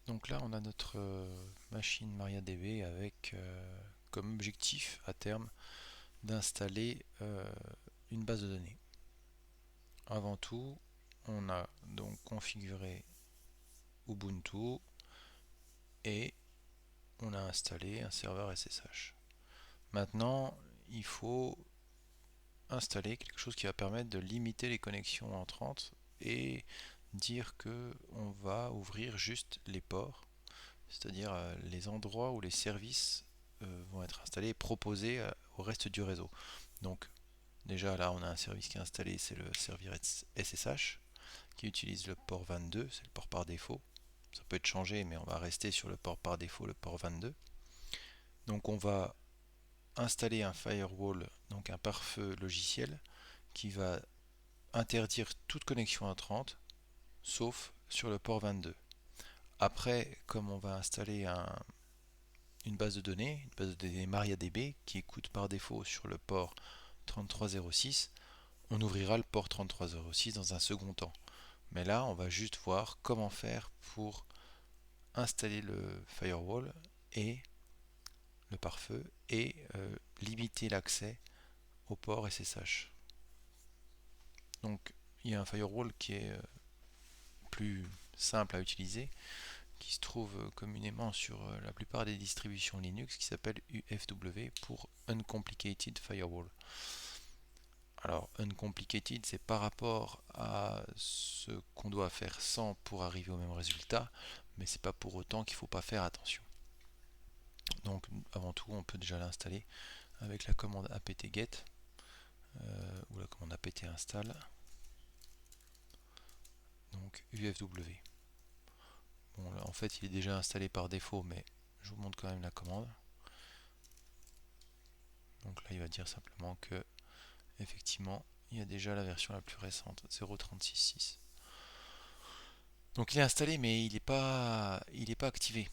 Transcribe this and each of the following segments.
Donc là, on a notre machine MariaDB avec comme objectif à terme d'installer une base de données. Avant tout, on a donc configuré Ubuntu et on a installé un serveur SSH. Maintenant, il faut installer quelque chose qui va permettre de limiter les connexions entrantes et dire que on va ouvrir juste les ports, c'est-à-dire les endroits où les services vont être installés et proposés au reste du réseau. Donc déjà là on a un service qui est installé, c'est le serveur SSH qui utilise le port 22, c'est le port par défaut. Ça peut être changé mais on va rester sur le port par défaut, le port 22. Donc on va installer un firewall, donc un pare-feu logiciel qui va interdire toute connexion entrante sauf sur le port 22. Après, comme on va installer une base de données MariaDB qui écoute par défaut sur le port 3306, on ouvrira le port 3306 dans un second temps. Mais là, on va juste voir comment faire pour installer le firewall et le pare-feu et limiter l'accès au port SSH. Donc, il y a un firewall qui est plus simple à utiliser, qui se trouve communément sur la plupart des distributions Linux, qui s'appelle UFW pour Uncomplicated Firewall. Alors, uncomplicated, c'est par rapport à ce qu'on doit faire sans pour arriver au même résultat, mais c'est pas pour autant qu'il ne faut pas faire attention. Donc, avant tout, on peut déjà l'installer avec la commande apt-get ou la commande apt-install. Donc, UFW. Bon, là, en fait, il est déjà installé par défaut, mais je vous montre quand même la commande. Donc là, il va dire simplement que, effectivement, il y a déjà la version la plus récente, 0.36.6. Donc il est installé, mais il est pas activé.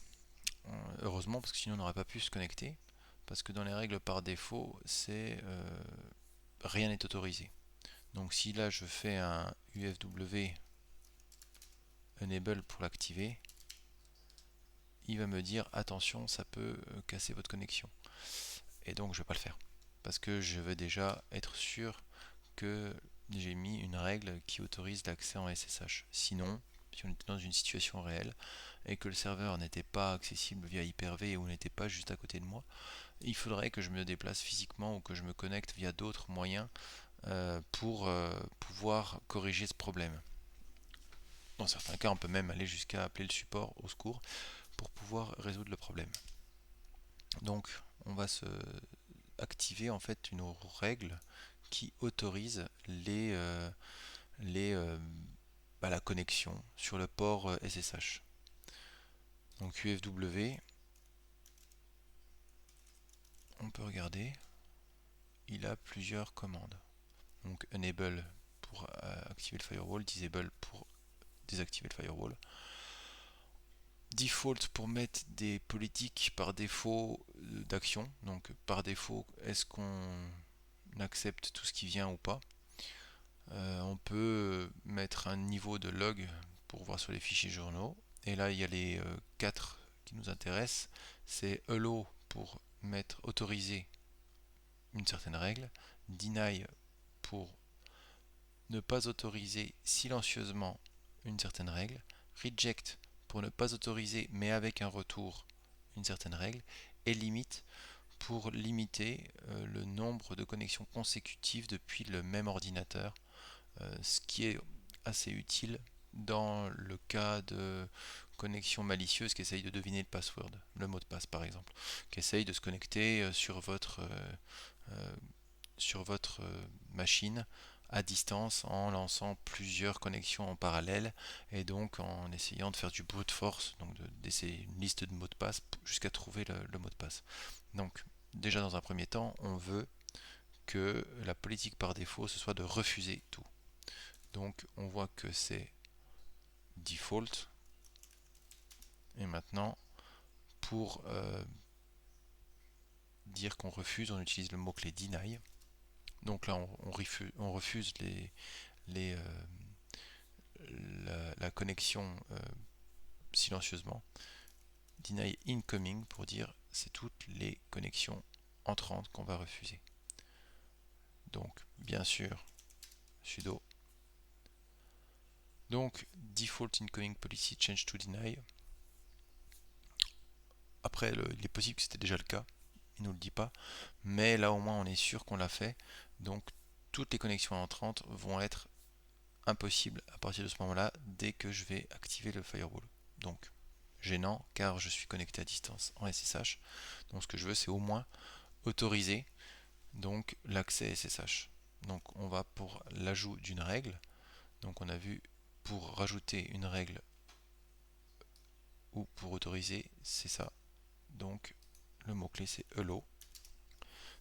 Heureusement, parce que sinon on n'aurait pas pu se connecter. Parce que dans les règles par défaut, c'est rien n'est autorisé. Donc si là je fais un UFW enable pour l'activer, il va me dire attention, ça peut casser votre connexion. Et donc je ne vais pas le faire. Parce que je veux déjà être sûr que j'ai mis une règle qui autorise l'accès en SSH. Sinon, si on était dans une situation réelle et que le serveur n'était pas accessible via Hyper-V ou n'était pas juste à côté de moi, il faudrait que je me déplace physiquement ou que je me connecte via d'autres moyens pour pouvoir corriger ce problème. Dans certains cas, on peut même aller jusqu'à appeler le support au secours pour pouvoir résoudre le problème. Donc, on va se activer en fait une règle qui autorise la connexion sur le port SSH. Donc UFW, on peut regarder, il a plusieurs commandes. Donc enable pour activer le firewall, disable pour désactiver le firewall, default pour mettre des politiques par défaut d'action. Donc par défaut, est-ce qu'on accepte tout ce qui vient ou pas. On peut mettre un niveau de log pour voir sur les fichiers journaux. Et là, il y a les 4 qui nous intéressent. C'est allow pour autoriser une certaine règle, deny pour ne pas autoriser silencieusement une certaine règle, reject pour ne pas autoriser mais avec un retour une certaine règle, et limit pour limiter le nombre de connexions consécutives depuis le même ordinateur, ce qui est assez utile dans le cas de connexion malicieuse qui essaye de deviner le password, le mot de passe par exemple, qui essaye de se connecter sur votre machine à distance en lançant plusieurs connexions en parallèle et donc en essayant de faire du brute force, donc d'essayer une liste de mots de passe jusqu'à trouver le mot de passe. Donc déjà dans un premier temps, on veut que la politique par défaut ce soit de refuser tout. Donc on voit que c'est default et maintenant pour dire qu'on refuse, on utilise le mot-clé deny. Donc là on refuse les, la connexion silencieusement deny incoming pour dire c'est toutes les connexions entrantes qu'on va refuser. Donc bien sûr sudo. Donc default incoming policy change to deny. Après il est possible que c'était déjà le cas, il nous le dit pas, mais là au moins on est sûr qu'on l'a fait. Donc toutes les connexions entrantes vont être impossibles à partir de ce moment-là dès que je vais activer le firewall. Donc gênant car je suis connecté à distance en SSH. Donc ce que je veux c'est au moins autoriser donc l'accès SSH. Donc on va pour l'ajout d'une règle. Donc on a vu pour rajouter une règle ou pour autoriser, c'est ça. Donc le mot-clé c'est hello.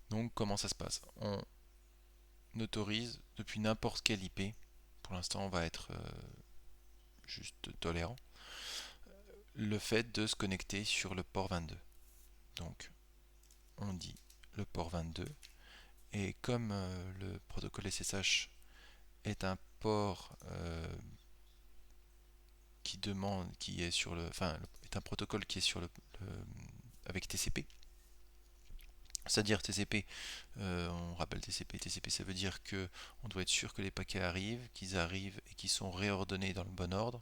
Donc comment ça se passe? On autorise depuis n'importe quel IP. Pour l'instant on va être juste tolérant. Le fait de se connecter sur le port 22. Donc on dit le port 22. Et comme le protocole SSH est un port qui est sur est un protocole qui est sur avec TCP. C'est-à-dire TCP, on rappelle TCP ça veut dire que on doit être sûr que les paquets arrivent, qu'ils arrivent et qu'ils sont réordonnés dans le bon ordre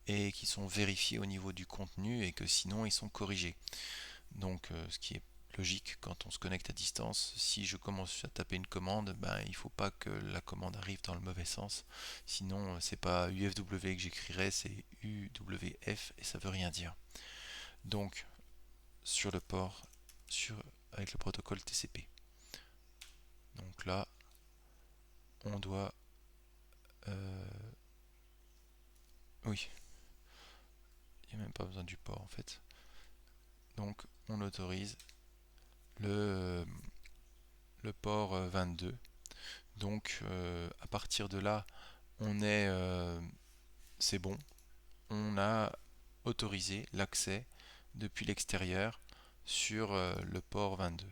et qu'ils sont vérifiés au niveau du contenu et que sinon ils sont corrigés. Donc ce qui est logique quand on se connecte à distance, si je commence à taper une commande, il ne faut pas que la commande arrive dans le mauvais sens, sinon c'est pas UFW que j'écrirai, c'est UWF et ça veut rien dire. Donc sur le port avec le protocole TCP. Donc là on doit oui, il n'y a même pas besoin du port en fait. Donc on autorise le port 22. Donc à partir de là, c'est bon. On a autorisé l'accès depuis l'extérieur sur le port 22.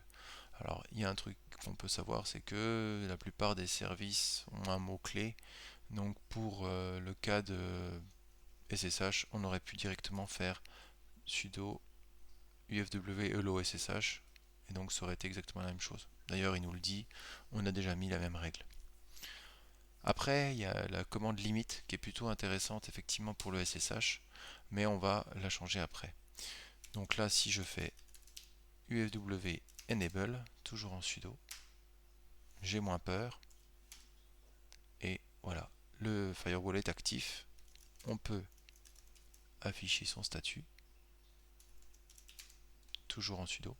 Alors il y a un truc qu'on peut savoir, c'est que la plupart des services ont un mot-clé. Donc pour le cas de SSH, on aurait pu directement faire sudo ufw hello SSH et donc ça aurait été exactement la même chose. D'ailleurs il nous le dit, on a déjà mis la même règle. Après, il y a la commande limite qui est plutôt intéressante effectivement pour le SSH, mais on va la changer après. Donc là, si je fais ufw enable, toujours en sudo, j'ai moins peur, et voilà, le firewall est actif. On peut afficher son statut, toujours en sudo.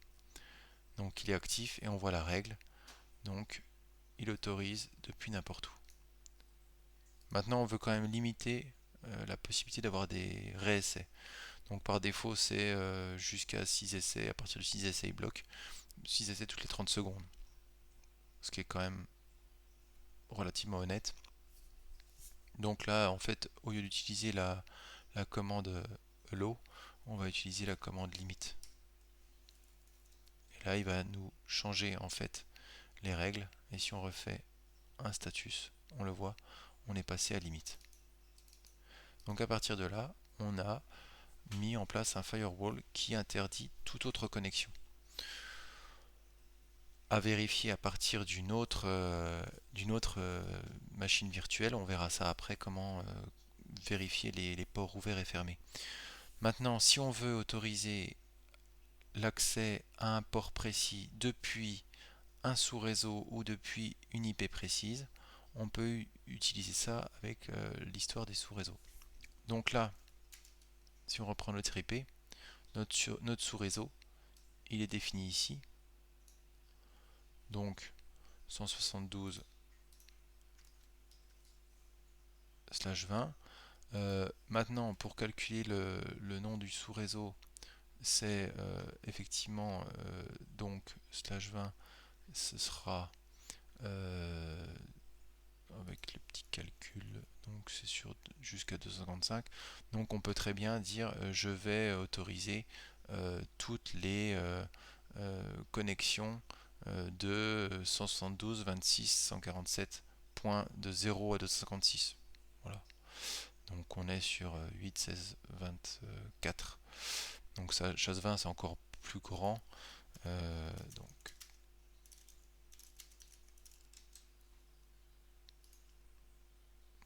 Donc il est actif et on voit la règle. Donc il autorise depuis n'importe où. Maintenant, on veut quand même limiter la possibilité d'avoir des réessais. Donc par défaut, c'est jusqu'à 6 essais. À partir de 6 essais, il bloque. 6 essais toutes les 30 secondes. Ce qui est quand même relativement honnête. Donc là, en fait, au lieu d'utiliser la commande hello, on va utiliser la commande limite. Et là, il va nous changer en fait les règles. Et si on refait un status, on le voit, on est passé à limite. Donc à partir de là, on a mis en place un firewall qui interdit toute autre connexion. À vérifier à partir d'une autre machine virtuelle. On verra ça après, comment vérifier les ports ouverts et fermés. Maintenant, si on veut autoriser l'accès à un port précis depuis un sous-réseau ou depuis une IP précise, on peut utiliser ça avec l'histoire des sous-réseaux. Donc là, si on reprend notre IP, notre sous-réseau, il est défini ici. Donc 172/20. Maintenant, pour calculer le nom du sous-réseau, c'est effectivement donc /20, ce sera avec le petit calcul, donc c'est sur jusqu'à 255. Donc on peut très bien dire je vais autoriser toutes les connexions de 172.26.147 de 0 à 256. Voilà. Donc on est sur 8, 16, 24. Donc ça, chasse 20 c'est encore plus grand. Donc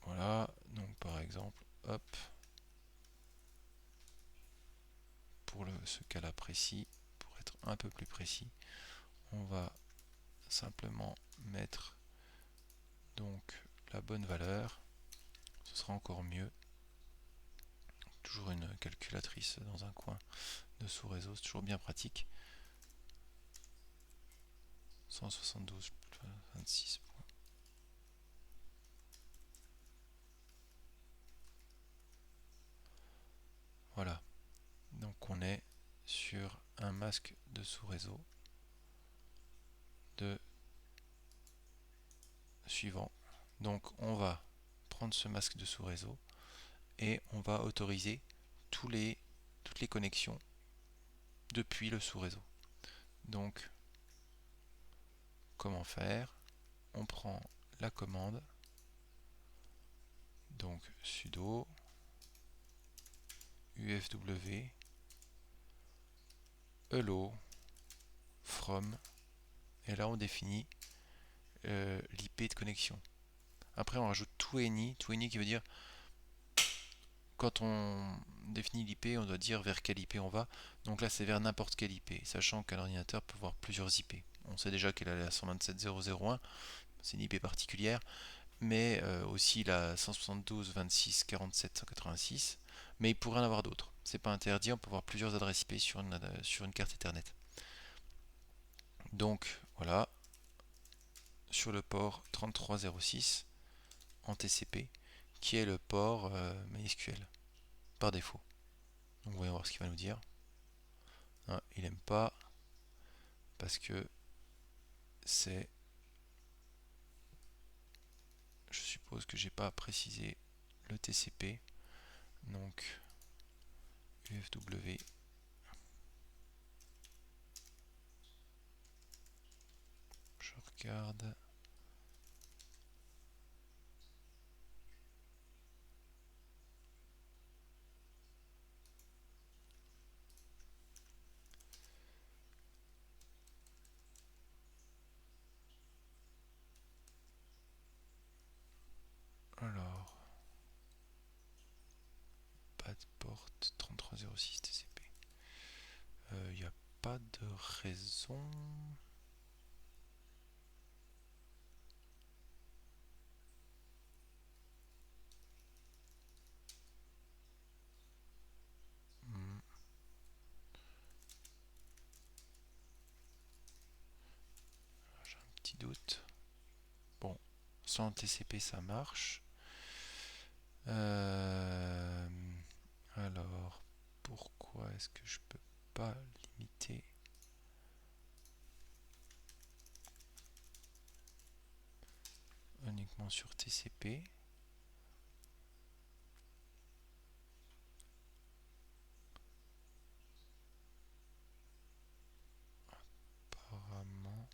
voilà, donc par exemple, hop, pour ce cas-là précis, pour être un peu plus précis, on va simplement mettre donc la bonne valeur, ce sera encore mieux. Toujours une calculatrice dans un coin de sous réseau, c'est toujours bien pratique. 172,26. Voilà, donc on est sur un masque de sous réseau de suivant. Donc on va prendre ce masque de sous réseau et on va autoriser toutes les connexions depuis le sous réseau. Donc comment faire? On prend la commande, donc sudo ufw hello from, et là on définit l'IP de connexion. Après on rajoute toAny qui veut dire quand on définit l'IP, on doit dire vers quel IP on va. Donc là c'est vers n'importe quel IP, sachant qu'un ordinateur peut avoir plusieurs IP. On sait déjà qu'elle est à 127.0.0.1, c'est une IP particulière, mais aussi la 172.26.47.186, mais il pourrait en avoir d'autres. C'est pas interdit, on peut avoir plusieurs adresses IP sur une carte Ethernet. Donc voilà, sur le port 3306 en TCP, qui est le port MySQL par défaut. Donc voyons voir ce qu'il va nous dire. Ah, il aime pas parce que c'est, je suppose que j'ai pas précisé le TCP. Donc UFW, je regarde. Alors, pas de porte 3306 TCP. Il n'y a pas de raison. Hmm, j'ai un petit doute. Bon, sans TCP ça marche. Euh, alors, pourquoi est-ce que je peux pas limiter uniquement sur TCP? Apparemment.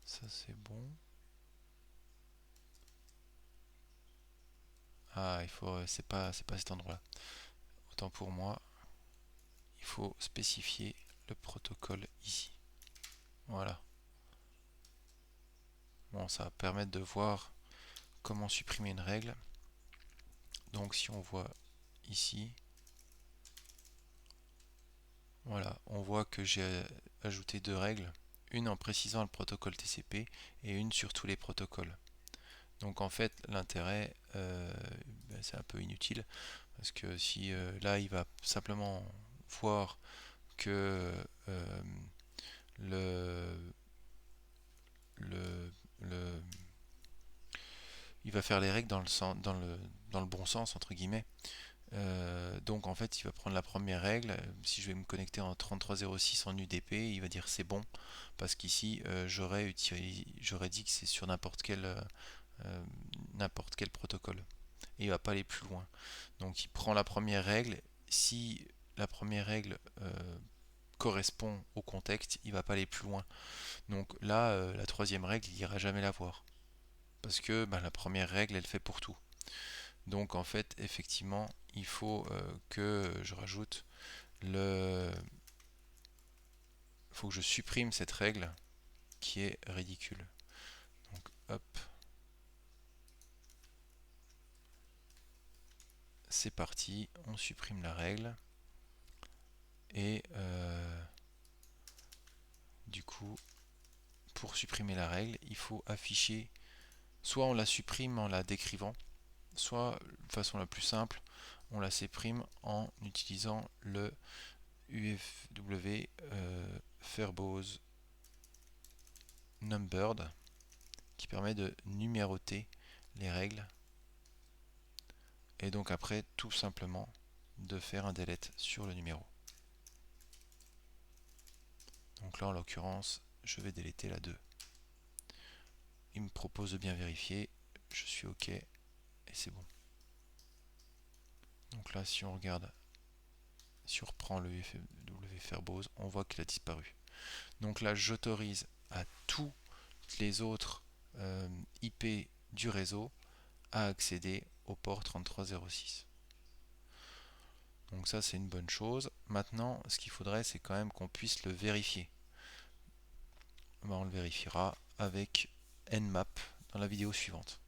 Ça c'est bon. Ah, il faut, c'est pas cet endroit-là. Autant pour moi, il faut spécifier le protocole ici. Voilà. Bon, ça va permettre de voir comment supprimer une règle. Donc si on voit ici, voilà, on voit que j'ai ajouté deux règles, une en précisant le protocole TCP et une sur tous les protocoles. Donc en fait l'intérêt, c'est un peu inutile parce que si là il va simplement voir que le, le, le il va faire les règles dans le bon sens entre guillemets. Donc en fait il va prendre la première règle. Si je vais me connecter en 3306 en UDP, il va dire c'est bon parce qu'ici j'aurais dit que c'est sur n'importe quel protocole et il va pas aller plus loin. Donc il prend la première règle. Si la première règle correspond au contexte, il va pas aller plus loin. Donc là, la troisième règle, il ira jamais la voir. Parce que la première règle, elle fait pour tout. Donc en fait, effectivement, il faut que je rajoute le... faut que je supprime cette règle qui est ridicule. Donc hop, c'est parti, on supprime la règle. Et du coup, pour supprimer la règle, il faut afficher, soit on la supprime en la décrivant, soit de façon la plus simple, on la supprime en utilisant le UFW verbose numbered qui permet de numéroter les règles et donc après tout simplement de faire un delete sur le numéro. Donc là en l'occurrence je vais déleter la 2. Il me propose de bien vérifier, je suis OK et c'est bon. Donc là si on regarde, si on reprend le UFW verbose, on voit qu'il a disparu. Donc là j'autorise à tous les autres IP du réseau à accéder au port 3306. Donc ça c'est une bonne chose. Maintenant ce qu'il faudrait c'est quand même qu'on puisse le vérifier. On le vérifiera avec Nmap dans la vidéo suivante.